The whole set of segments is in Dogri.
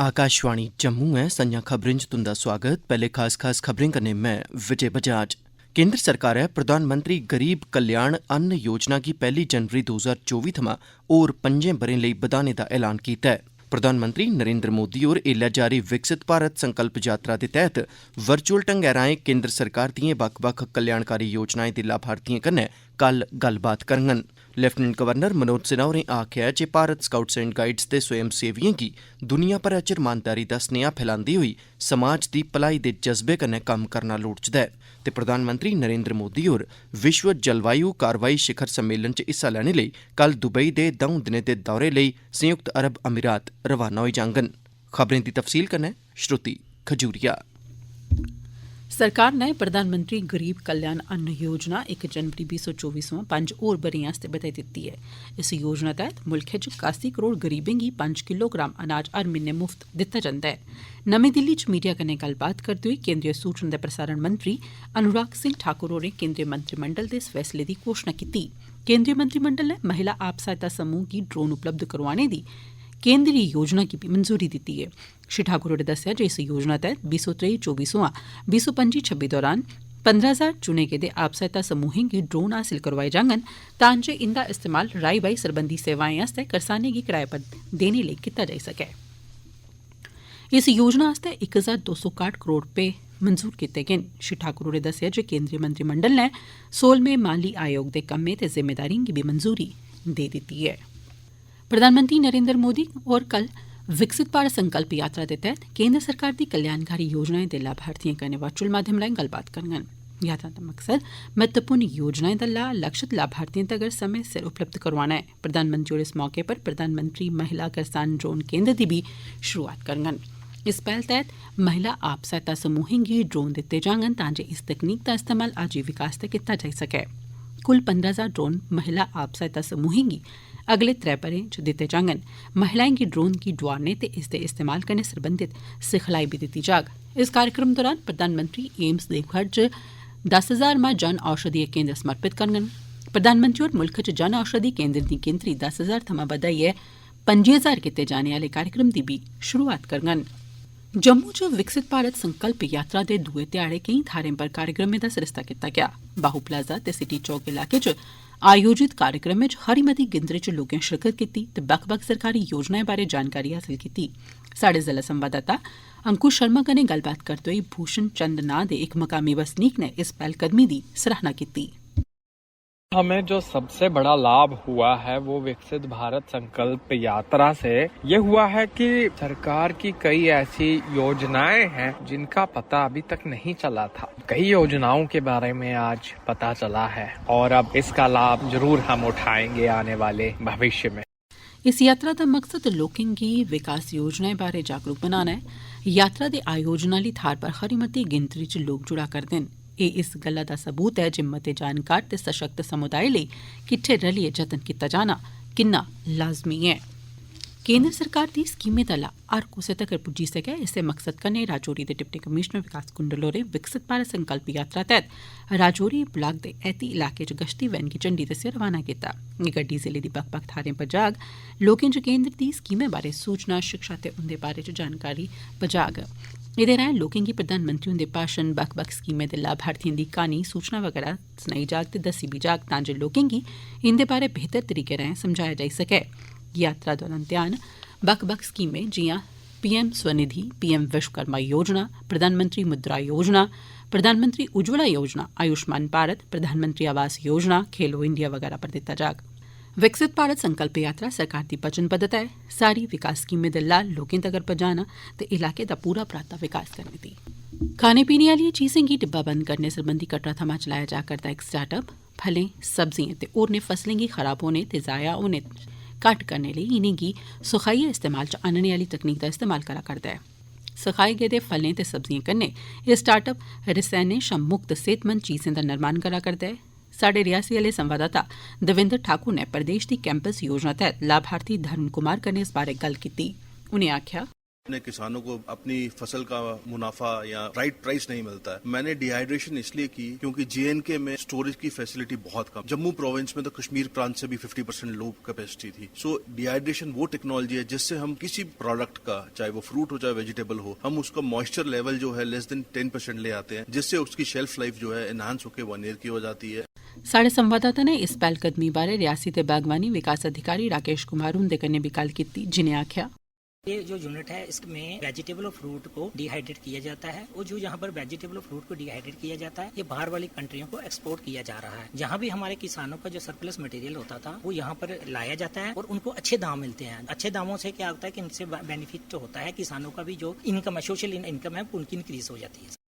आकाशवाणी जम्मू है। संजा खबरें च तुंदा स्वागत। पहले खास खबरें कन्नै मैं विजय बजाज। केंद्र सरकारै प्रधानमंत्री गरीब कल्याण अन्न योजना गी 1 जनवरी 2024 थमां होर 5 ब'रें लेई बधाने दा ऐलान कीता है। प्रधानमंत्री नरेंद्र मोदी होर एल्लै जारी विकसित भारत संकल्प यात्रा दे तैहत वर्चुअल ढंगै राएं केंद्र सरकार दिएं बक्ख-बक्ख कल्याणकारी योजनाएं दे लाभार्थिएं कन्नै कल गल्लबात करङन। लेफ्टिनेंट गवर्नर मनोज सिन्हा होरें आखेआ जे भारत स्काउट्स एंड गाइड्स दे स्वयंसेविएं गी दुनिया भरै च रमानदारी दा सनेहा फैलांदे होई समाज दी भलाई दे जज्बे कन्नै कम्म करना लोड़चदा ऐ ते प्रधानमंत्री नरेंद्र मोदी होर विश्व जलवायु कारवाई शिखर सम्मेलन च हिस्सा लैने लेई कल दुबई दे 2 दिनें दे दौरे लेई संयुक्त अरब अमीरात रवाना होई जाङन। खबरें दी तफसील कन्नै श्रुति खजूरिया। सरकार ने प्रधानमंत्री गरीब कल्याण अन्न योजना 1 जनवरी 2024 सोयां 5 होर ब'रें आस्तै बधाई दित्ती ऐ। इस योजना तैहत मुल्खै च 81 करोड़ गरीबें गी 5 किलोग्राम अनाज हर म्हीने मुफ्त दित्ता जंदा ऐ। नमीं दिल्ली च मीडिया कन्नै गल्लबात करदे होई केंद्रीय सूचना ते प्रसारण मंत्री अनुराग सिंह ठाकुर होरें केंद्रीय मंत्रिमंडल दे इस फैसले दी घोषणा कीती। केंद्रीय मंत्रिमंडल नै महिला आप सहायता समूह गी ड्रोन उपलब्ध करोआने दी केंद्री योजना गी भी मंजूरी दित्ती ऐ। श्री ठाकुर होरें दस्सेआ जे इस योजना तैहत 2023-24 सोयां 2025-26 दौरान 15,000 चुने गेदे आप सहायता समूहें गी ड्रोन हासिल करोआए जाङन तां जे इंदा इस्तेमाल राई बाई सरबंधी सेवाएं आस्तै करसानें गी किराए पर देने लेई कीता जाई सकै। इस योजना आस्तै 1,261 करोड़ रपेऽ मंजूर कीते गे न। श्री ठाकुर होरें दस्सेआ जे केंद्रीय मंत्रिमंडल नै 16वें माली आयोग दे कम्में ते जिम्मेदारिएं गी भी मंजूरी देई दित्ती ऐ। प्रधानमंत्री नरेंद्र मोदी होर कल विकसित भारत संकल्प यात्रा दे तैहत केंद्र सरकार दी कल्याणकारी योजनाएं दे लाभार्थिएं कन्नै वर्चुअल माध्यम राएं गल्लबात करङन। यात्रा दा मकसद महत्वपूर्ण योजनाएं दा लाह लक्षित लाभार्थिएं तगर समय सिर उपलब्ध करोआना ऐ। प्रधानमंत्री होर इस मौके पर प्रधानमंत्री महिला करसान ड्रोन केंद्र दी भी शुरुआत करङन। इस पैह्ल तैहत महिला आप सहायता समूहें गी ड्रोन दित्ते जाङन तां जे इस तकनीक दा इस्तेमाल आजीविका आस्तै कीता जाई सकै। कुल 15,000 ड्रोन महिला आप सहायता समूहें गी अगले 3 ब'रें च दित्ते जाङन। महिलाएं गी ड्रोन गी डोआरने ते इसदे इस्तेमाल कन्नै सरबंधित सिखलाई भी दित्ती जाग। इस कार्यक्रम दौरान प्रधानमंत्री एम्स देवघर च 10,000 जन औषधि केंद्र समर्पित करङन। प्रधानमंत्री होर मुल्ख च जन औषधि केंद्र दी गिनतरी 10,000 थमां बधाइयै 5,000 कीते जाने आले कार्यक्रम दी भी शुरुआत करङन। जम्मू च विकसित भारत संकल्प यात्रा दे दुए ध्याड़े केईं थाहरें पर कार्यक्रमें दा सरिस्ता कीता गेआ। बाहू प्लाजा ते सिटी चौक इलाके च आयोजित कार्यक्रमें च खरी मती गिनतरी च लोकें शिरकत कीती ते बक्ख बक्ख सरकारी योजनाएं बारै जानकारी हासल कीती। साढ़े जिला संवाददाता अंकुश शर्मा कन्नै गल्लबात करदे होई भूषण चंद नां दे इक मकामी बसनीक ने इस पैह्लकदमी दी सराहना कीती। हमें जो सबसे बड़ा लाभ हुआ है वो विकसित भारत संकल्प यात्रा से ये हुआ है कि सरकार की कई ऐसी योजनाएं हैं जिनका पता अभी तक नहीं चला था। कई योजनाओं के बारे में आज पता चला है और अब इसका लाभ जरूर हम उठाएंगे आने वाले भविष्य में। इस यात्रा दा मकसद लोकें गी विकास योजनाएं बारै जागरूक बनाना ऐ। यात्रा दे आयोजन आली थाह्र पर खरी मती गिनतरी च लोक जुड़ा करदे न। एह् इस गल्ला दा सबूत ऐ जे मते जानकार ते सशक्त समुदाय लेई किट्ठे रलियै जतन कीता जाना किन्ना लाजमी ऐ। केंद्र सरकार दी स्कीमें दा लाह् हर कुसै तगर पुज्जी सकै, इस्सै मकसद कन्नै राजौरी दे डिप्टी कमिशनर विकास कुंडल होरें विकसित भारत संकल्प यात्रा तैह्त राजौरी ब्लाक दे ऐती इलाके च गश्ती वैन गी झंडी दस्सियै रवाना कीता। एह् गड्डी जिले दी बक्ख बक्ख थाह्रें पर जाग, लोकें च केंद्र दी स्कीमें बारै सूचना, शिक्षा ते उंदे बारै च जानकारी पजाग। एह्दे राएं लोकें गी प्रधानमंत्री हुंदे भाषण, बक्ख बक्ख स्कीमें दे लाभार्थिएं दी क्हानी, सूचना वगैरा सनाई जाग ते दस्सी बी जाग तां जे लोकें गी इंदे बारै बेहतर तरीके राएं समझाया जाई सकै। यात्रा दौरान ध्यान बक्ख बक्ख स्कीमें जियां PM स्वनिधि, PM विश्वकर्मा योजना, प्रधानमंत्री मुद्रा योजना, प्रधानमंत्री उज्ज्वला योजना, आयुष्मान भारत, प्रधानमंत्री आवास योजना, खेलो इंडिया वगैरह पर दित्ता जाग। विकसित भारत संकल्प यात्रा सरकार दी वचनबद्धता ऐ सारी विकास स्कीमें दे लाह् लोकें तगर पजाना ते इलाके दा पूरा पराता विकास करने दी। खाने पीने आह्लियें चीजें गी डिब्बाबंद करने सरबंधी कटरा थमां चलाया जा करदा इक स्टार्टअप फलें, सब्जिएं ते होरनें फसलें गी खराब होने ते जाया होने घट्ट करने लेई इनेंगी सुखाइयै इस्तेमाल च आह्नने आह्ली तकनीक दा इस्तेमाल करा करदा ऐ। सखाए गेदे फलें ते सब्जिएं कन्नै एह् स्टार्टअप रसैनें शा मुक्त सेहतमंद चीजें दा निर्माण करा करदा ऐ। साढ़े रियासी आह्ले संवाददाता देवेंद्र ठाकुर ने प्रदेश दी कैंपस योजना तैह्त लाभार्थी धर्म कुमार कन्नै इस बारै गल्ल कीती। उनें आखेआ, अपने किसानों को अपनी फसल का मुनाफा या राइट प्राइस नहीं मिलता है। मैंने डिहाइड्रेशन इसलिए की क्योंकि JNK में स्टोरेज की फैसिलिटी बहुत कम, जम्मू प्रोविंस में तो कश्मीर प्रांत से भी 50% लो कैपेसिटी थी। सो डिहाइड्रेशन वो टेक्नोलॉजी है जिससे हम किसी प्रोडक्ट का, चाहे वो फ्रूट हो चाहे वेजिटेबल हो, हम उसका मॉइस्चर लेवल जो है लेस देन 10% ले आते हैं, जिससे उसकी शेल्फ लाइफ जो है एनहांस होकर 1 ईयर की हो जाती है। साढ़े संवाददाता ने इस पैह्लकदमी बारे रियासी ते बागवानी विकास अधिकारी राकेश कुमार हुंदे कन्नै भी गल्ल कीती, जिनें आखेआ ये जो यूनिट है इसमें वेजिटेबल और फ्रूट को डिहाइड्रेट किया जाता है और जो यहाँ पर वेजिटेबल और फ्रूट को डिहाइड्रेट किया जाता है ये बाहर वाली कंट्रियों को एक्सपोर्ट किया जा रहा है। जहाँ भी हमारे किसानों का जो सरप्लस मटेरियल होता था वो यहाँ पर लाया जाता है और उनको अच्छे दाम मिलते हैं। अच्छे दामों से क्या होता है कि इनसे बेनिफिट होता है, किसानों का भी जो इनकम है, सोशल इनकम है, उनकी इंक्रीज हो जाती है।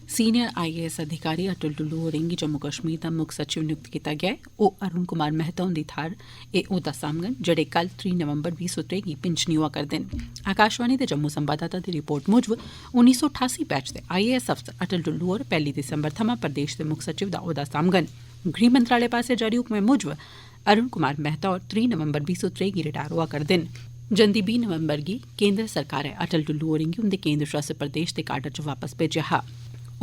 सीनियर IAS अधिकारी अटल टुल्लू होरें गी जम्मू कश्मीर दा मुक्ख सचिव नियुक्त कीता गेआ ऐ। ओह् अरुण कुमार मेहता हुंदी थाह्र एह् ओह्दा सामङन जेह्ड़े कल 3 नवंबर 2023 गी पिंचनी होआ करदे न। आकाशवाणी दे जम्मू संवाददाता दी रिपोर्ट मुजब 1988 बैच दे IAS अफसर अटल टुल्लू होर 1 दिसंबर थमां प्रदेश दे मुक्ख सचिव दा ओह्दा सामङन। गृह मंत्रालय पास्सेआ जारी हुक्मै मुजब अरुण कुमार मेहता होर 3 नवंबर 2023 गी रिटायर होआ करदे न। जंदी 20 नवंबर गी केंद्र सरकारै अटल टुल्लू होरें गी उंदे केंद्र शासित प्रदेश दे काडर च वापस भेजेआ हा।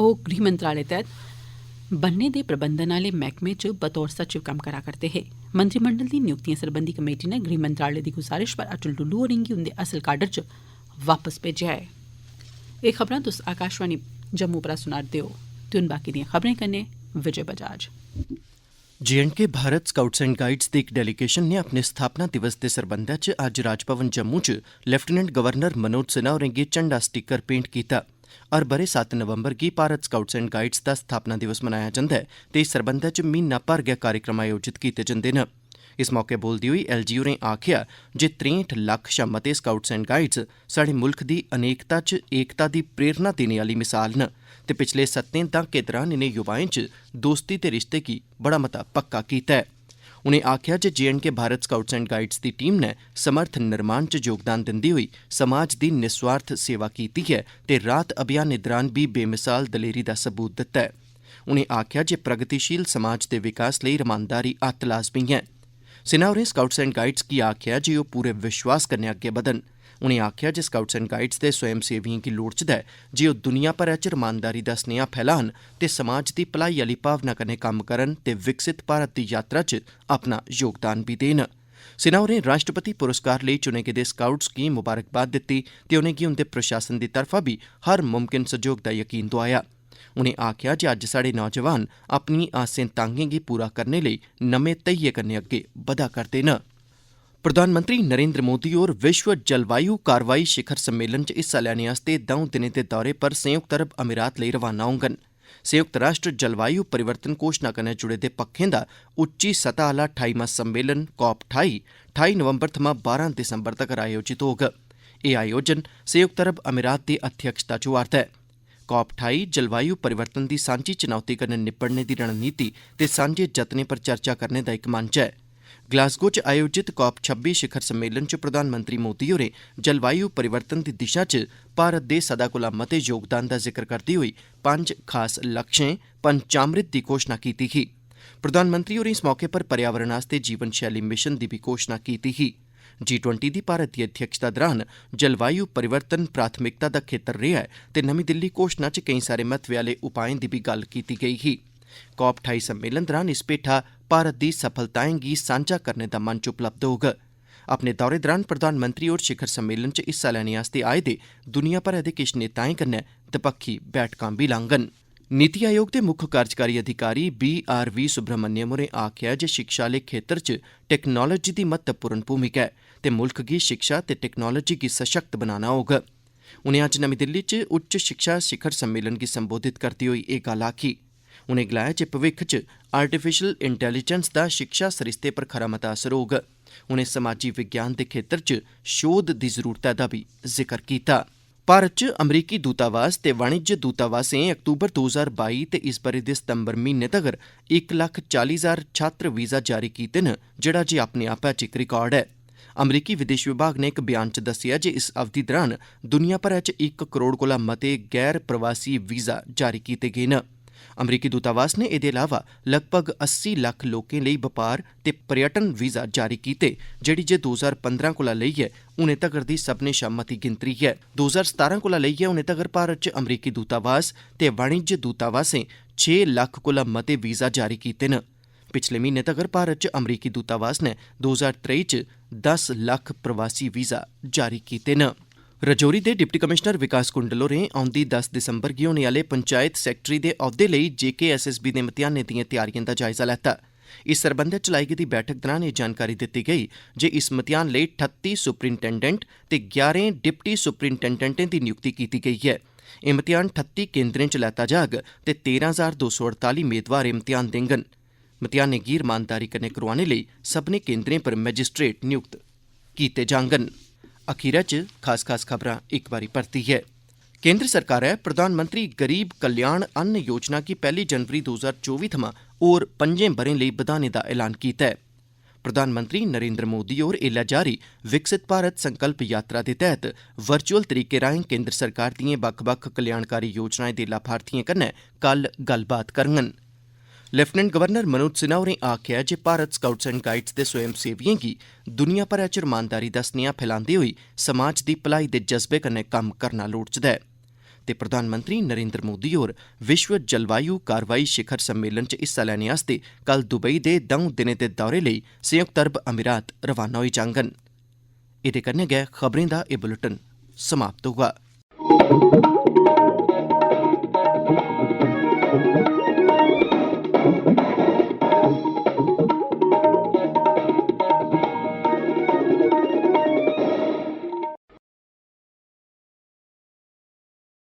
ओह् गृह मंत्रालय तैह्त बन्ने दे प्रबंधन आह्ले मैह्कमे च बतौर सचिव कम्म करा करदे हे। मंत्रिमंडल दी नियुक्तियां सरबंधी कमेटी नै गृह मंत्रालय दी गुजारिश पर अटल टुल्लू होरें गी उंदे असल काडर च वापस भेजेआ ऐ। एह् खबरां तुस आकाशवाणी जम्मू परा सुना'रदे ओ ते हुन बाकी दियां खबरें कन्नै Vijay Bajaj. J&K Bharat scouts and guides दी इक डेलीगेशन ने अपने स्थापना दिवस दे सरबंधै च अज्ज राजभवन जम्मू च लेफ्टिनेंट गवर्नर मनोज सिन्हा होरें गी झंडा स्टिकर भेंट कीता। हर ब'रे 7 नवंबर गी भारत स्काउट्स एंड गाइड्स दा स्थापना दिवस मनाया जंदा ऐ ते इस सरबंधै च म्हीना भर गै कार्यक्रम आयोजित कीते जंदे न। इस मौके बोलदे होई LG होरें आखेआ जे 63 लक्ख शा मते स्काउट्स एंड गाइड्स साढ़े मुल्ख दी अनेकता च एकता दी प्रेरणा देने आह्ली मिसाल न ते पिछले 7 दहाकें दौरान इनें युवाएं च दोस्ती ते रिश्ते गी बड़ा मता पक्का कीता है। उनें आखेआ जे J&K Bharat scouts and guides दी टीम नै समर्थ निर्माण च योगदान दिंदे होई समाज दी निस्वार्थ सेवा कीती ऐ ते राहत अभियानें दौरान भी बेमिसाल दलेरी दा सबूत दित्ता ऐ। उनें आखेआ जे प्रगतिशील समाज दे विकास लेई रमानदारी अत्त लाज़मी ऐ। सिन्हा होरें स्काउट्स एंड गाइड्स गी आखेआ जे ओह् पूरे विश्वास कन्नै अग्गे बधन। उनें आखेआ जे स्काउट्स एंड गाइड्स दे स्वयंसेवियें गी लोड़चदा ऐ जे ओह् दुनिया भरै च रमानदारी दा सनेहा फैलान ते समाज दी भलाई आह्ली भावना कन्नै कम्म करन ते विकसित भारत दी यात्रा च अपना योगदान भी देन। सिन्हा होरें राष्ट्रपति पुरस्कार लेई चुने गेदे स्काउट्स गी मुबारकबाद दित्ती ते उनेंगी उंदे प्रशासन दी तरफा बी हर मुमकिन सैह्योग दा यकीन दोआया। उनें आखेआ जे अज्ज साढ़े नौजवान अपनी आसें तांगें गी पूरा करने लेई नमें धैर्य कन्नै अग्गे बधा करदे न। प्रधानमंत्री नरेंद्र मोदी होर विश्व जलवायु कारवाई शिखर सम्मेलन च हिस्सा लैने आस्तै 2 दिनें दे दौरे पर संयुक्त अरब अमीरात लेई रवाना होङन। संयुक्त राष्ट्र जलवायु परिवर्तन घोषणा कन्नै जुड़े दे पक्खें दा उच्ची सतह आह्ला 28वां सम्मेलन COP28 28 नवंबर थमां 12 दिसंबर तक्कर आयोजित होग। एह् आयोजन संयुक्त अरब अमीरात दी अध्यक्षता च होआ'रदा ऐ। COP28 जलवायु परिवर्तन दी सांझी चुनौती कन्नै निब्बड़ने दी रणनीति ते सांझे जतनें पर चर्चा करने दा इक मंच ऐ। ग्लासगो च आयोजित COP26 शिखर सम्मेलन च प्रधानमंत्री मोदी होरें जलवायु परिवर्तन दी दिशा च भारत दे सदा कोला मते योगदान दा जिक्र करदे होई 5 खास लक्ष्यें पंचामृत दी घोषणा कीती ही। प्रधानमंत्री होरें इस मौके पर पर्यावरण आस्तै जीवन शैली मिशन दी भी घोषणा कीती ही। G20 दी भारत दी अध्यक्षता दौरान जलवायु परिवर्तन प्राथमिकता दा खेतर रेहा ऐ ते नमीं दिल्ली घोषणा च केईं सारे महत्व आह्ले उपाएं दी भी गल्ल कीती गेई ही। COP28 सम्मेलन दौरान इस भेठा भारत दी सफलताएं गी सांझा करने दा मंच उपलब्ध होग। अपने दौरे दौरान प्रधानमंत्री होर शिखर सम्मेलन च हिस्सा लैने आस्तै आए दे दुनिया भरै दे किश नेताएं कन्नै दपक्खी बैठकां बी लाङन। नीति आयोग दे मुक्ख कार्यकारी अधिकारी BRV सुब्रमण्यम होरें आखेआ जे शिक्षा आह्ले खेतर च टेक्नोलोजी दी महत्वपूर्ण भूमिका ऐ ते मुल्ख गी शिक्षा ते टेक्नोलोजी गी सशक्त बनाना होग। उनें अज्ज नमीं दिल्ली च उच्च शिक्षा शिखर सम्मेलन गी संबोधित करदे होई एह् गल्ल आखी। उनें गलाया जे भविक्ख च आर्टिफिशियल इंटैलीजेंस दा शिक्षा सरिस्ते पर खरा मता असर होग। उनें समाजी विज्ञान दे खेतर च शोध दी जरूरतै दा भी जिक्र कीता। भारत च अमरीकी दूतावास ते वाणिज्य दूतावासें अक्तूबर 2022 ते इस ब'रे दे सितंबर म्हीने तगर 1,40,000 छात्र वीज़ा जारी कीते न, जेह्ड़ा जे अपने आपै च इक रिकार्ड ऐ। अमरीकी विदेश विभाग ने इक बयान च दस्सेआ जे इस अवधि दौरान दुनिया भरै च 1 करोड़ कोला मते गैर प्रवासी वीज़ा जारी कीते गे न। अमरीकी दूतावास ने एह्दे अलावा लगभग 80 लक्ख लोकें लेई बपार ते पर्यटन वीज़ा जारी कीते, जेह्ड़ी जे 2015 कोला लेइयै हुनै तगर दी सभनें शा मती गिनतरी ऐ। 2017 कोला लेइयै हुनै तगर भारत च अमरीकी दूतावास ते वाणिज्य दूतावासें 6 लक्ख कोला मते वीज़ा जारी कीते न। पिछले म्हीने तगर भारत च अमरीकी दूतावास ने 2023 च 10 लक्ख प्रवासी वीज़ा जारी कीते न। रजौरी दे डिप्टी कमिशनर विकास कुंडल होरें औंदी 10 दिसंबर गी होने आह्ले पंचायत सैक्रेटरी दे औह्दे लेई JKSSB दे इम्तिहानें दिएं तैयारिएं दा जायजा लैता। इस सरबंधै च लाई गेदी बैठक दरान एह् जानकारी दित्ती गेई जे इस इम्तिहान लेई 38 सुपरिंटेंडेंट ते 11 डिप्टी सुपरिंटेंडेंटें दी नियुक्ति कीती गेई ऐ। इम्तिहान 38 केंद्रें च लैता जाग ते 13,248 मेदवार इम्तिहान देङन। इम्तिहानें गी रमानदारी कन्नै करोआने लेई सभनें केंद्रें पर मैजिस्ट्रेट नियुक्त कीते जाङन। अखीरै च खास खबरां इक बारी परतियै। केंद्र सरकारै प्रधानमंत्री गरीब कल्याण अन्न योजना गी 1 जनवरी 2024 थमां होर 5 ब'रें लेई बधाने दा ऐलान कीता ऐ। प्रधानमंत्री नरेंद्र मोदी होर एल्लै जारी विकसित भारत संकल्प यात्रा दे तैह्त वर्चुअल तरीके राएं केंद्र सरकार दिएं बक्ख-बक्ख कल्याणकारी योजनाएं दे लाभार्थिएं कन्नै कल गल्लबात करङन। लेफ्टिनेंट गवर्नर मनोज सिन्हा होरें आखेआ जे भारत स्काउट्स एंड गाइड्स दे स्वयंसेविएं गी दुनिया भरै च रमानदारी दा सनेहा फैलांदे होई समाज दी भलाई दे जज्बे कन्नै कम्म करना लोड़चदा ऐ। ते प्रधानमंत्री नरेंद्र मोदी होर विश्व जलवायु कारवाई शिखर सम्मेलन च हिस्सा लैने आस्तै कल दुबई दे 2 दिनें दे दौरे लेई संयुक्त अरब अमीरात रवाना होई जाङन। एह्दे कन्नै गै खबरें दा एह् बुलेटिन समाप्त होआ।